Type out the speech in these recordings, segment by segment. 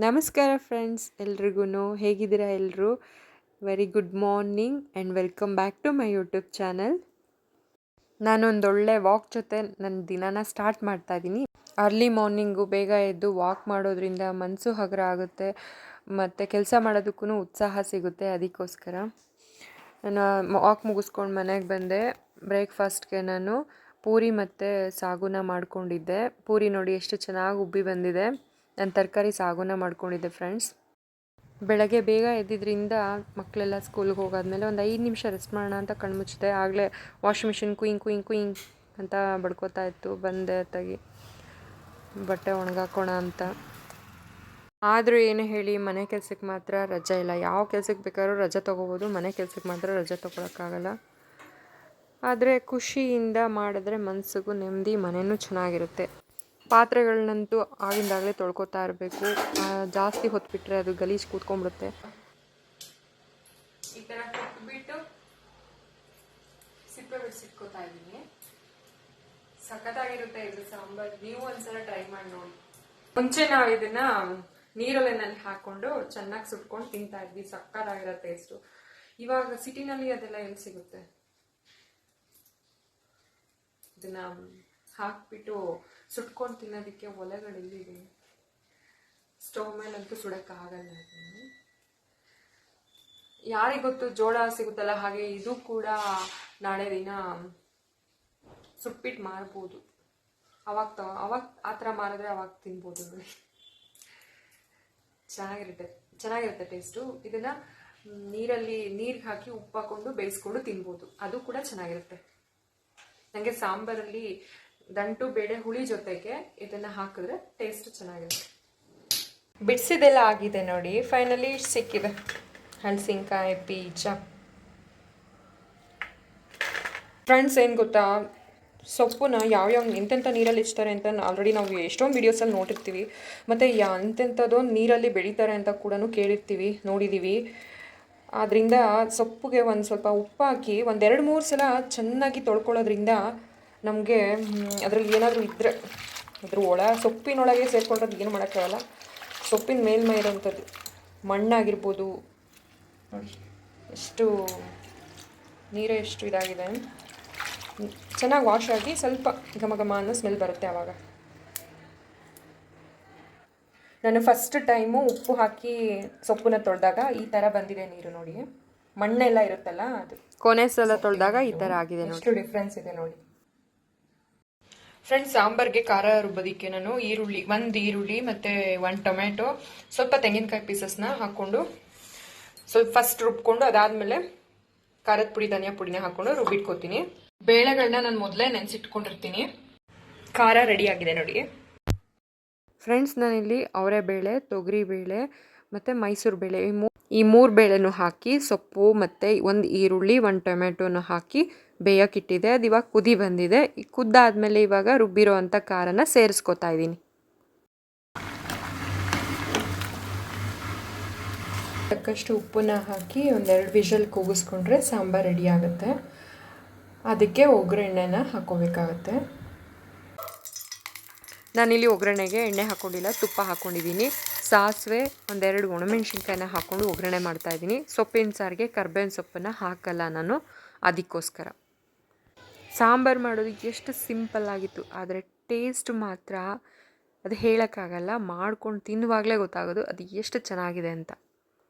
ನಮಸ್ಕಾರ ಫ್ರೆಂಡ್ಸ್, ಎಲ್ರಿಗೂ ಹೇಗಿದ್ದೀರಾ ಎಲ್ಲರೂ? Very good morning and welcome back to my YouTube channel. ನಾನೊಂದೊಳ್ಳೆ ವಾಕ್ ಜೊತೆ ನನ್ನ ದಿನನ ಸ್ಟಾರ್ಟ್ ಮಾಡ್ತಾ ಇದ್ದೀನಿ. ಅರ್ಲಿ ಮಾರ್ನಿಂಗು ಬೇಗ ಎದ್ದು ವಾಕ್ ಮಾಡೋದ್ರಿಂದ ಮನಸ್ಸು ಹಗುರ ಆಗುತ್ತೆ ಮತ್ತು ಕೆಲಸ ಮಾಡೋದಕ್ಕೂ ಉತ್ಸಾಹ ಸಿಗುತ್ತೆ. ಅದಕ್ಕೋಸ್ಕರ ನಾನು ವಾಕ್ ಮುಗಿಸ್ಕೊಂಡು ಮನೆಗೆ ಬಂದೆ. ಬ್ರೇಕ್ಫಾಸ್ಟ್ಗೆ ನಾನು ಪೂರಿ ಮತ್ತು ಸಾಗುನ ಮಾಡ್ಕೊಂಡಿದ್ದೆ. ಪೂರಿ ನೋಡಿ ಎಷ್ಟು ಚೆನ್ನಾಗಿ ಉಬ್ಬಿ ಬಂದಿದೆ. ನಾನು ತರಕಾರಿ ಸಾಗುನ ಮಾಡ್ಕೊಂಡಿದ್ದೆ ಫ್ರೆಂಡ್ಸ್. ಬೆಳಗ್ಗೆ ಬೇಗ ಎದ್ದಿದ್ದರಿಂದ ಮಕ್ಕಳೆಲ್ಲ ಸ್ಕೂಲ್ಗೆ ಹೋಗಾದ್ಮೇಲೆ ಒಂದು 5 ನಿಮಿಷ ರೆಸ್ಟ್ ಮಾಡೋಣ ಅಂತ ಕಣ್ಮುಚ್ಚಿದೆ. ಆಗಲೇ ವಾಷಿಂಗ್ ಮಿಷಿನ್ ಕುಯಿಂಗ್ ಕುಯಿಂಗ್ ಕುಯಿಂಗ್ ಅಂತ ಬಡ್ಕೋತಾ ಇತ್ತು. ಬಂದೆ ತೆಗಿ ಬಟ್ಟೆ ಒಣಗಾಕೋಣ ಅಂತ. ಆದರೂ ಏನು ಹೇಳಿ, ಮನೆ ಕೆಲಸಕ್ಕೆ ಮಾತ್ರ ರಜೆ ಇಲ್ಲ. ಯಾವ ಕೆಲಸಕ್ಕೆ ಬೇಕಾದ್ರೂ ರಜೆ ತೊಗೋಬೋದು, ಮನೆ ಕೆಲಸಕ್ಕೆ ಮಾತ್ರ ರಜೆ ತೊಗೊಳಕ್ಕಾಗಲ್ಲ. ಆದರೆ ಖುಷಿಯಿಂದ ಮಾಡಿದ್ರೆ ಮನಸ್ಸಿಗೂ ನೆಮ್ಮದಿ, ಮನೆಯೂ ಚೆನ್ನಾಗಿರುತ್ತೆ. ಪಾತ್ರೆಗಳನ್ನಂತೂ ಆಗಿಂದಾಗಲೇ ತೊಳ್ಕೊತಾ ಇರಬೇಕು. ಜಾಸ್ತಿ ಹೊತ್ಬಿಟ್ರೆ ಅದು ಗಲೀಜು ಕೂತ್ಕೊಂಡ್ಬಿಡುತ್ತೆ. ಈ ಥರ ಕೊಟ್ಬಿಟ್ಟು ಸಿಪ್ಪೆ ಬಿಡಿಸಿಟ್ಕೋತಾ ಇದ್ದೀನಿ. ಸಖತ್ತಾಗಿರುತ್ತೆ ಇದು ಸಾಂಬಾರ್. ನೀವು ಒಂದ್ಸಲ ಟ್ರೈ ಮಾಡಿ ನೋಡಿ. ಮುಂಚೆ ನಾವು ಇದನ್ನ ನೀರೊಲೆನಲ್ಲಿ ಹಾಕೊಂಡು ಚೆನ್ನಾಗಿ ಸುಟ್ಕೊಂಡು ತಿಂತಾ ಇದ್ವಿ. ಸಖತ್ತಾಗಿರೋ ಟೇಸ್ಟು. ಇವಾಗ ಸಿಟಿನಲ್ಲಿ ಅದೆಲ್ಲ ಎಲ್ಲಿ ಸಿಗುತ್ತೆ? ಇದನ್ನ ಹಾಕ್ಬಿಟ್ಟು ಸುಟ್ಕೊಂಡು ತಿನ್ನೋದಕ್ಕೆ ಒಲೆಗಳೆಲ್ಲಿದೆ? ಸ್ಟವ್ ಮೇಲಂತೂ ಸುಡೋಕ್ಕಾಗಲ್ಲ. ಯಾರಿಗೊತ್ತು, ಜೋಳ ಸಿಗುತ್ತಲ್ಲ, ಹಾಗೆ ಇದು ಕೂಡ ನಾಳೆ ದಿನ ಸುಟ್ಬಿಟ್ಟು ಮಾರ್ಬೋದು. ಅವಾಗ ಆ ಥರ ಮಾರಿದ್ರೆ ಅವಾಗ ತಿನ್ಬೋದು ನೋಡಿ. ಚೆನ್ನಾಗಿರುತ್ತೆ ಟೇಸ್ಟು. ಇದನ್ನ ನೀರಿಗೆ ಹಾಕಿ ಉಪ್ಪು ಹಾಕೊಂಡು ಬೇಯಿಸ್ಕೊಂಡು ತಿನ್ಬೋದು. ಅದು ಕೂಡ ಚೆನ್ನಾಗಿರುತ್ತೆ. ನನಗೆ ಸಾಂಬಾರಲ್ಲಿ ದಂಟು ಬೇಳೆ ಹುಳಿ ಜೊತೆಗೆ ಇದನ್ನ ಹಾಕಿದ್ರೆ ಟೇಸ್ಟ್ ಚೆನ್ನಾಗಿರುತ್ತೆ. ಬಿಡಿಸಿದೆಲ್ಲ ಆಗಿದೆ ನೋಡಿ. ಫೈನಲಿ ಸಿಕ್ಕಿದೆ ಹಲಸಿನಕಾಯಿ ಬೀಜ. ಫ್ರೆಂಡ್ಸ್, ಏನು ಗೊತ್ತಾ, ಸೊಪ್ಪನ್ನ ಯಾವ್ಯಾವ ಎಂತೆಂಥ ನೀರಲ್ಲಿ ಇಚ್ತಾರೆ ಅಂತ ಆಲ್ರೆಡಿ ನಾವು ಎಷ್ಟೊಂದು ವೀಡಿಯೋಸಲ್ಲಿ ನೋಡಿರ್ತೀವಿ. ಮತ್ತು ಎಂತೆಂಥದ್ದು ನೀರಲ್ಲಿ ಬೆಳೀತಾರೆ ಅಂತ ಕೂಡ ಕೇಳಿರ್ತೀವಿ, ನೋಡಿದ್ದೀವಿ. ಆದ್ದರಿಂದ ಸೊಪ್ಪಿಗೆ ಒಂದು ಸ್ವಲ್ಪ ಉಪ್ಪು ಹಾಕಿ 1-2-3 ಸಲ ಚೆನ್ನಾಗಿ ತೊಳ್ಕೊಳ್ಳೋದ್ರಿಂದ ನಮಗೆ ಅದರಲ್ಲಿ ಏನಾದರೂ ಇದ್ದರೆ ಅದ್ರ ಸೊಪ್ಪಿನೊಳಗೆ ಸೇರಿಕೊಂಡ್ರೆ ಏನು ಮಾಡೋಕ್ಕಾಗಲ್ಲ. ಸೊಪ್ಪಿನ ಮೇಲ್ಮೈ ಇರೋಂಥದ್ದು ಮಣ್ಣಾಗಿರ್ಬೋದು ನೋಡಿ, ಎಷ್ಟು ನೀರೇ ಎಷ್ಟು ಇದಾಗಿದೆ. ಚೆನ್ನಾಗಿ ವಾಶ್ ಆಗಿ ಸ್ವಲ್ಪ ಘಮ ಘಮ ಅನ್ನೋ ಸ್ಮೆಲ್ ಬರುತ್ತೆ ಆವಾಗ. ನಾನು ಫಸ್ಟ್ ಟೈಮು ಉಪ್ಪು ಹಾಕಿ ಸೊಪ್ಪನ್ನ ತೊಳೆದಾಗ ಈ ಥರ ಬಂದಿದೆ ನೀರು ನೋಡಿ. ಮಣ್ಣೆಲ್ಲ ಇರುತ್ತಲ್ಲ, ಅದು ಕೊನೆ ಸಲ ತೊಳೆದಾಗ ಈ ಥರ ಆಗಿದೆ ನೋಡಿ. ಎಷ್ಟು ಡಿಫ್ರೆನ್ಸ್ ಇದೆ ನೋಡಿ ಫ್ರೆಂಡ್ಸ್. ಸಾಂಬಾರ್ಗೆ ಖಾರ ರುಬ್ಬೋದಕ್ಕೆ ನಾನು ಒಂದು ಈರುಳ್ಳಿ ಮತ್ತು 1 ಟೊಮೆಟೊ, ಸ್ವಲ್ಪ ತೆಂಗಿನಕಾಯಿ ಪೀಸಸ್ನ ಹಾಕ್ಕೊಂಡು ಸ್ವಲ್ಪ ಫಸ್ಟ್ ರುಬ್ಕೊಂಡು ಅದಾದಮೇಲೆ ಖಾರದ ಪುಡಿ, ಧನಿಯಾ ಪುಡಿನ ಹಾಕ್ಕೊಂಡು ರುಬ್ಬಿಟ್ಕೋತೀನಿ. ಬೇಳೆಗಳನ್ನ ನಾನು ಮೊದಲೇ ನೆನೆಸಿಟ್ಕೊಂಡಿರ್ತೀನಿ. ಖಾರ ರೆಡಿಯಾಗಿದೆ ನೋಡಿ ಫ್ರೆಂಡ್ಸ್. ನಾನಿಲ್ಲಿ ಅವರೆಬೇಳೆ, ತೊಗರಿಬೇಳೆ ಮತ್ತು ಮೈಸೂರು ಬೇಳೆ ಈ ಮೂರು ಬೇಳೆನೂ ಹಾಕಿ ಸೊಪ್ಪು ಮತ್ತು 1 ಈರುಳ್ಳಿ 1 ಟೊಮೆಟೊನ ಹಾಕಿ ಬೇಯಕ್ಕಿಟ್ಟಿದೆ. ಅದು ಇವಾಗ ಕುದಿ ಬಂದಿದೆ. ಕುದ್ದಾದ್ಮೇಲೆ ಇವಾಗ ರುಬ್ಬಿರೋ ಅಂಥ ಖಾರನ ಸೇರಿಸ್ಕೊತಾ ಇದ್ದೀನಿ. ತಕ್ಕಷ್ಟು ಉಪ್ಪನ್ನ ಹಾಕಿ 1-2 ವಿಷಲ್ ಕೂಗಿಸ್ಕೊಂಡ್ರೆ ಸಾಂಬಾರು ರೆಡಿ ಆಗುತ್ತೆ. ಅದಕ್ಕೆ ಒಗ್ಗರಣೆನ ಹಾಕ್ಕೋಬೇಕಾಗತ್ತೆ. ನಾನಿಲ್ಲಿ ಒಗ್ಗರಣೆಗೆ ಎಣ್ಣೆ ಹಾಕ್ಕೊಂಡಿಲ್ಲ, ತುಪ್ಪ ಹಾಕ್ಕೊಂಡಿದ್ದೀನಿ. ಸಾಸಿವೆ, 1-2 ಒಣಮೆಣ್ಸಿನ್ಕಾಯಿನ ಹಾಕ್ಕೊಂಡು ಒಗ್ಗರಣೆ ಮಾಡ್ತಾಯಿದ್ದೀನಿ. ಸೊಪ್ಪಿನ ಸಾರಿಗೆ ಕರ್ಬೇವಿನ ಸೊಪ್ಪನ್ನು ಹಾಕಲ್ಲ ನಾನು, ಅದಕ್ಕೋಸ್ಕರ. ಸಾಂಬಾರು ಮಾಡೋದಕ್ಕೆ ಎಷ್ಟು ಸಿಂಪಲ್ ಆಗಿತ್ತು, ಆದರೆ ಟೇಸ್ಟ್ ಮಾತ್ರ ಅದು ಹೇಳೋಕ್ಕಾಗಲ್ಲ. ಮಾಡ್ಕೊಂಡು ತಿನ್ನುವಾಗಲೇ ಗೊತ್ತಾಗೋದು ಅದು ಎಷ್ಟು ಚೆನ್ನಾಗಿದೆ ಅಂತ.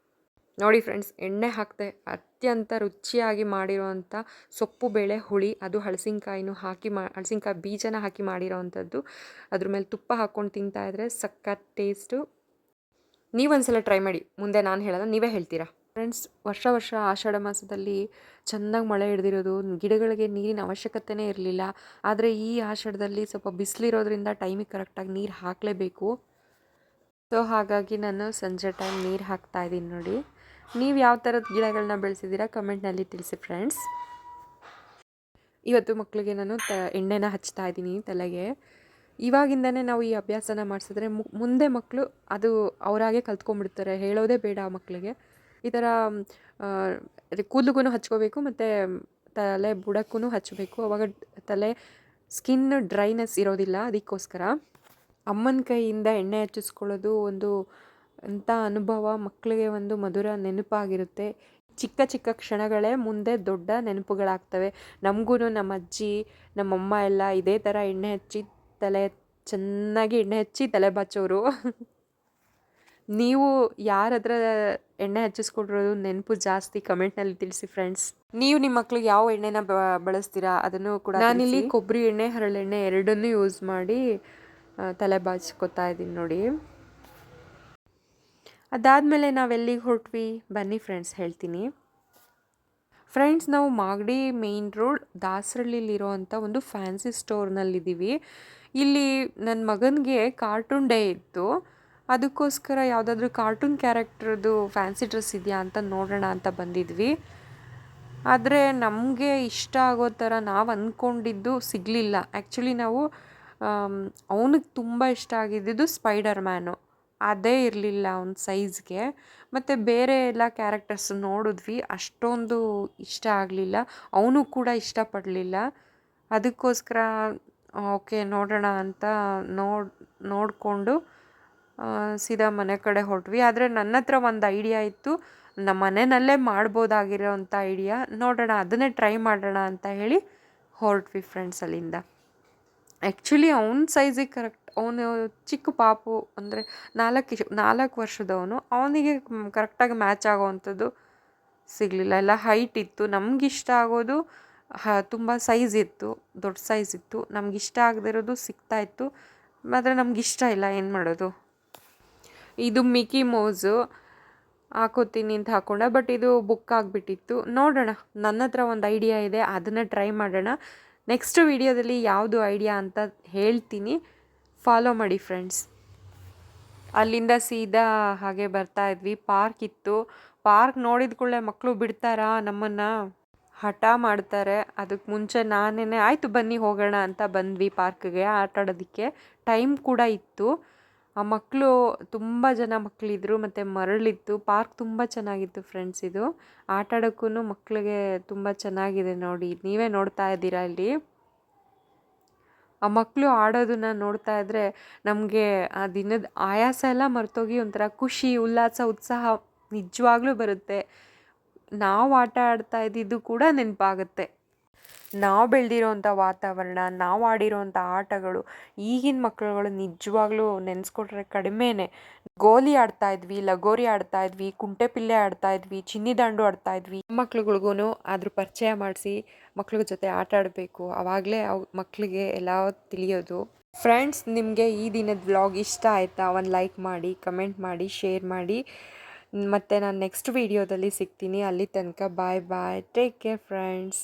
ನೋಡಿ ಫ್ರೆಂಡ್ಸ್, ಎಣ್ಣೆ ಹಾಕಿದೆ. ಅತ್ಯಂತ ರುಚಿಯಾಗಿ ಮಾಡಿರೋವಂಥ ಸೊಪ್ಪು ಬೇಳೆ ಹುಳಿ, ಅದು ಹಲಸಿನಕಾಯಿನೂ ಹಾಕಿ ಹಲಸಿನಕಾಯಿ ಬೀಜನ ಹಾಕಿ ಮಾಡಿರೋವಂಥದ್ದು. ಅದ್ರ ಮೇಲೆ ತುಪ್ಪ ಹಾಕ್ಕೊಂಡು ತಿಂತಾಯಿದ್ರೆ ಸಖತ್ ಟೇಸ್ಟು. ನೀವೊಂದ್ಸಲ ಟ್ರೈ ಮಾಡಿ. ಮುಂದೆ ನಾನು ಹೇಳೋಲ್ಲ, ನೀವೇ ಹೇಳ್ತೀರಾ. ಫ್ರೆಂಡ್ಸ್, ವರ್ಷ ಆಷಾಢ ಮಾಸದಲ್ಲಿ ಚೆನ್ನಾಗಿ ಮಳೆ ಹಿಡ್ದಿರೋದು, ಗಿಡಗಳಿಗೆ ನೀರಿನ ಅವಶ್ಯಕತೆಯೇ ಇರಲಿಲ್ಲ. ಆದರೆ ಈ ಆಷಾಢದಲ್ಲಿ ಸ್ವಲ್ಪ ಬಿಸಿಲಿರೋದ್ರಿಂದ ಟೈಮಿಗೆ ಕರೆಕ್ಟಾಗಿ ನೀರು ಹಾಕಲೇಬೇಕು. ಸೊ ಹಾಗಾಗಿ ನಾನು ಸಂಜೆ ಟೈಮ್ ನೀರು ಹಾಕ್ತಾಯಿದ್ದೀನಿ ನೋಡಿ. ನೀವು ಯಾವ ಥರದ ಗಿಡಗಳನ್ನ ಬೆಳೆಸಿದ್ದೀರಾ ಕಮೆಂಟ್ನಲ್ಲಿ ತಿಳಿಸಿ ಫ್ರೆಂಡ್ಸ್. ಇವತ್ತು ಮಕ್ಕಳಿಗೆ ನಾನು ಎಣ್ಣೆನ ಹಚ್ತಾ ಇದ್ದೀನಿ ತಲೆಗೆ. ಇವಾಗಿಂದನೇ ನಾವು ಈ ಅಭ್ಯಾಸನ ಮಾಡಿಸಿದ್ರೆ ಮುಂದೆ ಮಕ್ಕಳು ಅದು ಅವರಾಗೆ ಕಲ್ತ್ಕೊಂಡ್ಬಿಡ್ತಾರೆ. ಹೇಳೋದೇ ಬೇಡ ಮಕ್ಕಳಿಗೆ. ಈ ಥರ ಕೂದಲಿಗೂ ಹಚ್ಕೋಬೇಕು ಮತ್ತು ತಲೆ ಬುಡಕ್ಕೂ ಹಚ್ಚಬೇಕು. ಅವಾಗ ತಲೆ ಸ್ಕಿನ್ ಡ್ರೈನೆಸ್ ಇರೋದಿಲ್ಲ. ಅದಕ್ಕೋಸ್ಕರ ಅಮ್ಮನ ಕೈಯಿಂದ ಎಣ್ಣೆ ಹಚ್ಚಿಸ್ಕೊಳ್ಳೋದು ಒಂದು ಅಂಥ ಅನುಭವ ಮಕ್ಕಳಿಗೆ ಒಂದು ಮಧುರ ನೆನಪಾಗಿರುತ್ತೆ. ಚಿಕ್ಕ ಚಿಕ್ಕ ಕ್ಷಣಗಳೇ ಮುಂದೆ ದೊಡ್ಡ ನೆನಪುಗಳಾಗ್ತವೆ. ನಮಗೂ ನಮ್ಮ ಅಜ್ಜಿ ನಮ್ಮಮ್ಮ ಎಲ್ಲ ಇದೇ ಥರ ಎಣ್ಣೆ ಹಚ್ಚಿ ಚೆನ್ನಾಗಿ ಎಣ್ಣೆ ಹಚ್ಚಿ ತಲೆ ಬಾಚೋರು. ನೀವು ಯಾರ ಹತ್ರ ಎಣ್ಣೆ ಹಚ್ಚಿಸ್ಕೊಟ್ಟಿರೋದು ನೆನಪು ಜಾಸ್ತಿ ಕಮೆಂಟ್ನಲ್ಲಿ ತಿಳಿಸಿ ಫ್ರೆಂಡ್ಸ್. ನೀವು ನಿಮ್ಮ ಮಕ್ಳಿಗೆ ಯಾವ ಎಣ್ಣೆನ ಬಳಸ್ತೀರಾ ಅದನ್ನು ಕೂಡ. ನಾನಿಲ್ಲಿ ಕೊಬ್ಬರಿ ಎಣ್ಣೆ ಹರಳೆಣ್ಣೆ ಎರಡನ್ನೂ ಯೂಸ್ ಮಾಡಿ ತಲೆ ಬಾಚ್ಕೋತಾ ಇದ್ದೀನಿ ನೋಡಿ. ಅದಾದಮೇಲೆ ನಾವೆಲ್ಲಿಗೆ ಹೊರಟ್ವಿ ಬನ್ನಿ ಫ್ರೆಂಡ್ಸ್ ಹೇಳ್ತೀನಿ. ಫ್ರೆಂಡ್ಸ್ ನಾವು ಮಾಗಡಿ ಮೇಯ್ನ್ ರೋಡ್ ದಾಸರಳ್ಳಿಲಿರೋವಂಥ ಒಂದು ಫ್ಯಾನ್ಸಿ ಸ್ಟೋರ್ನಲ್ಲಿದ್ದೀವಿ. ಇಲ್ಲಿ ನನ್ನ ಮಗನಿಗೆ ಕಾರ್ಟೂನ್ ಡೇ ಇತ್ತು, ಅದಕ್ಕೋಸ್ಕರ ಯಾವುದಾದ್ರೂ ಕಾರ್ಟೂನ್ ಕ್ಯಾರೆಕ್ಟರ್ದು ಫ್ಯಾನ್ಸಿ ಡ್ರೆಸ್ ಇದೆಯಾ ಅಂತ ನೋಡೋಣ ಅಂತ ಬಂದಿದ್ವಿ. ಆದರೆ ನಮಗೆ ಇಷ್ಟ ಆಗೋ ಥರ ನಾವು ಅಂದ್ಕೊಂಡಿದ್ದು ಸಿಗಲಿಲ್ಲ. ಆ್ಯಕ್ಚುಲಿ ನಾವು ಅವನಿಗೆ ತುಂಬ ಇಷ್ಟ ಆಗಿದ್ದಿದ್ದು ಸ್ಪೈಡರ್ ಮ್ಯಾನು, ಅದೇ ಇರಲಿಲ್ಲ ಅವನ ಸೈಜ್ಗೆ. ಮತ್ತು ಬೇರೆ ಎಲ್ಲ ಕ್ಯಾರೆಕ್ಟರ್ಸ್ ನೋಡಿದ್ವಿ, ಅಷ್ಟೊಂದು ಇಷ್ಟ ಆಗಲಿಲ್ಲ, ಅವನು ಕೂಡ ಇಷ್ಟಪಡಲಿಲ್ಲ. ಅದಕ್ಕೋಸ್ಕರ ಓಕೆ ನೋಡೋಣ ಅಂತ ನೋಡಿಕೊಂಡು ಸೀದಾ ಮನೆ ಕಡೆ ಹೊರಟ್ವಿ. ಆದರೆ ನನ್ನ ಹತ್ರ ಒಂದು ಐಡಿಯಾ ಇತ್ತು, ನಮ್ಮ ಮನೆಯಲ್ಲೇ ಮಾಡ್ಬೋದಾಗಿರೋವಂಥ ಐಡಿಯಾ. ನೋಡೋಣ ಅದನ್ನೇ ಟ್ರೈ ಮಾಡೋಣ ಅಂತ ಹೇಳಿ ಹೊರಟ್ವಿ ಫ್ರೆಂಡ್ಸ್ ಅಲ್ಲಿಂದ. ಆ್ಯಕ್ಚುಲಿ ಅವ್ನ ಸೈಜಿಗೆ ಕರೆಕ್ಟ್, ಅವನು ಚಿಕ್ಕ ಪಾಪು ಅಂದರೆ 4 ವರ್ಷದವನು, ಅವನಿಗೆ ಕರೆಕ್ಟಾಗಿ ಮ್ಯಾಚ್ ಆಗೋವಂಥದ್ದು ಸಿಗಲಿಲ್ಲ. ಎಲ್ಲ ಹೈಟ್ ಇತ್ತು. ನಮಗಿಷ್ಟ ಆಗೋದು ತುಂಬ ಸೈಜ್ ಇತ್ತು, ದೊಡ್ಡ ಸೈಜ್ ಇತ್ತು. ನಮಗಿಷ್ಟ ಆಗದಿರೋದು ಸಿಗ್ತಾಯಿತ್ತು, ಆದರೆ ನಮಗಿಷ್ಟ ಇಲ್ಲ, ಏನು ಮಾಡೋದು. ಇದು ಮಿಕ್ಕಿ ಮೌಸು ಹಾಕೋತೀನಿ ಅಂತ ಹಾಕೊಂಡೆ, ಬಟ್ ಇದು ಬುಕ್ ಆಗಿಬಿಟ್ಟಿತ್ತು. ನೋಡೋಣ, ನನ್ನ ಹತ್ರ ಒಂದು ಐಡಿಯಾ ಇದೆ, ಅದನ್ನು ಟ್ರೈ ಮಾಡೋಣ. ನೆಕ್ಸ್ಟ್ ವಿಡಿಯೋದಲ್ಲಿ ಯಾವುದು ಐಡಿಯಾ ಅಂತ ಹೇಳ್ತೀನಿ, ಫಾಲೋ ಮಾಡಿ ಫ್ರೆಂಡ್ಸ್. ಅಲ್ಲಿಂದ ಸೀದಾ ಹಾಗೆ ಬರ್ತಾ ಇದ್ವಿ. ಪಾರ್ಕ್ ಇತ್ತು. ಪಾರ್ಕ್ ನೋಡಿದ ಕೂಡಲೇ ಮಕ್ಕಳು ಬಿಡ್ತಾರಾ ನಮ್ಮನ್ನು, ಹಠ ಮಾಡ್ತಾರೆ. ಅದಕ್ಕೆ ಮುಂಚೆ ನಾನೇ ಆಯಿತು ಬನ್ನಿ ಹೋಗೋಣ ಅಂತ ಬಂದ್ವಿ ಪಾರ್ಕ್ಗೆ ಆಟಾಡೋದಕ್ಕೆ. ಟೈಮ್ ಕೂಡ ಇತ್ತು. ಆ ಮಕ್ಕಳು ತುಂಬ ಜನ ಮಕ್ಕಳಿದ್ರು ಮತ್ತು ಮರಳಿತ್ತು. ಪಾರ್ಕ್ ತುಂಬ ಚೆನ್ನಾಗಿತ್ತು ಫ್ರೆಂಡ್ಸ್. ಇದು ಆಟಾಡೋಕ್ಕೂ ಮಕ್ಕಳಿಗೆ ತುಂಬ ಚೆನ್ನಾಗಿದೆ ನೋಡಿ, ನೀವೇ ನೋಡ್ತಾ ಇದ್ದೀರಾ ಇಲ್ಲಿ. ಆ ಮಕ್ಕಳು ಆಡೋದನ್ನು ನೋಡ್ತಾ ಇದ್ದರೆ ನಮಗೆ ಆ ದಿನದ ಆಯಾಸ ಎಲ್ಲ ಮರ್ತೋಗಿ ಒಂಥರ ಖುಷಿ, ಉಲ್ಲಾಸ, ಉತ್ಸಾಹ ನಿಜವಾಗ್ಲೂ ಬರುತ್ತೆ. ನಾವು ಆಟ ಆಡ್ತಾ ಇದ್ದಿದ್ದು ಕೂಡ ನೆನಪಾಗುತ್ತೆ. ನಾವು ಬೆಳೆದಿರೋವಂಥ ವಾತಾವರಣ, ನಾವು ಆಡಿರೋವಂಥ ಆಟಗಳು ಈಗಿನ ಮಕ್ಕಳುಗಳು ನಿಜವಾಗ್ಲೂ ನೆನೆಸ್ಕೊಟ್ರೆ ಕಡಿಮೆನೇ. ಗೋಲಿ ಆಡ್ತಾ ಇದ್ವಿ, ಲಗೋರಿ ಆಡ್ತಾ ಇದ್ವಿ, ಕುಂಟೆಪಿಲ್ಲೆ ಆಡ್ತಾ ಇದ್ವಿ, ಚಿನ್ನಿದಾಂಡು ಆಡ್ತಾ ಇದ್ವಿ. ಮಕ್ಳುಗಳಿಗೂ ಅದ್ರ ಪರಿಚಯ ಮಾಡಿಸಿ ಮಕ್ಳ ಜೊತೆ ಆಟ ಆಡಬೇಕು, ಆವಾಗಲೇ ಮಕ್ಕಳಿಗೆ ಎಲ್ಲ ತಿಳಿಯೋದು. ಫ್ರೆಂಡ್ಸ್, ನಿಮಗೆ ಈ ದಿನದ ವ್ಲಾಗ್ ಇಷ್ಟ ಆಯಿತಾ? ಒಂದು ಲೈಕ್ ಮಾಡಿ, ಕಮೆಂಟ್ ಮಾಡಿ, ಶೇರ್ ಮಾಡಿ. ಮತ್ತು ನಾನು ನೆಕ್ಸ್ಟ್ ವೀಡಿಯೋದಲ್ಲಿ ಸಿಗ್ತೀನಿ. ಅಲ್ಲಿ ತನಕ ಬಾಯ್ ಬಾಯ್, ಟೇಕ್ ಕೇರ್ ಫ್ರೆಂಡ್ಸ್.